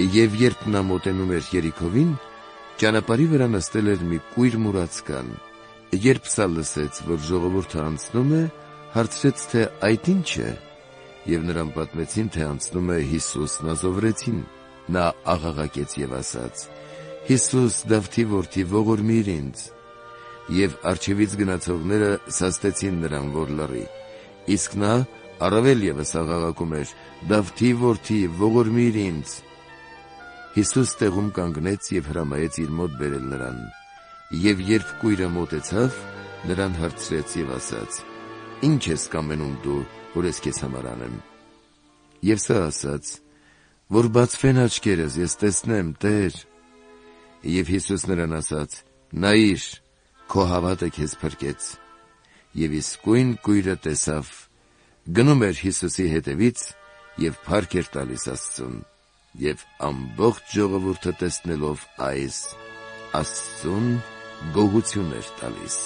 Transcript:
Եվ երբ նա մոտենում էր Երիքովին, ճանապարհի վրա նստել էր մի կույր մուրացկան։ Երբ սա լսեց, որ ժողովուրդը անցնում է, հարցրեց, թե այդ ի՞նչ է, եւ նրան պատմեցին, թե անցնում է Հիսուս Նազովրեցին։ Նա աղաղակեց եւ ասաց. «Հիսուս, Դավթի որդի, ողորմիր ինձ»։ Եվ առջևից գնացողները սաստեցին նրան, որ լռի։ Իսկ նա առավել ևս աղաղակում էր. «Դավթի որդի, ողորմիր ինձ»։ Հիսուս տեղում կանգնեց եւ հրամայեց իր մոտ բերել նրան։ Եվ երբ կույրը մոտեցավ, նրան հարցրեց եւ ասաց. «Ինչ ես կամենում դու, որ ես քեզ համար անեմ»։ Եվ սա ասաց. «Որ բացվեն աչքերս, ես տեսնեմ, Տեր»։ Եվ Հիսուս նրան ասաց. «Նայիր, քո հավատը քեզ փրկեց»։ Եվ իսկույն կույրը տեսավ, գնում էր Հիսուսի հետևից եւ փառք էր տալիս Աստծուն։ Եվ ամբողջ ժողովուրդը տեսնելով այս, Աստծուն գոհություն էր տալիս։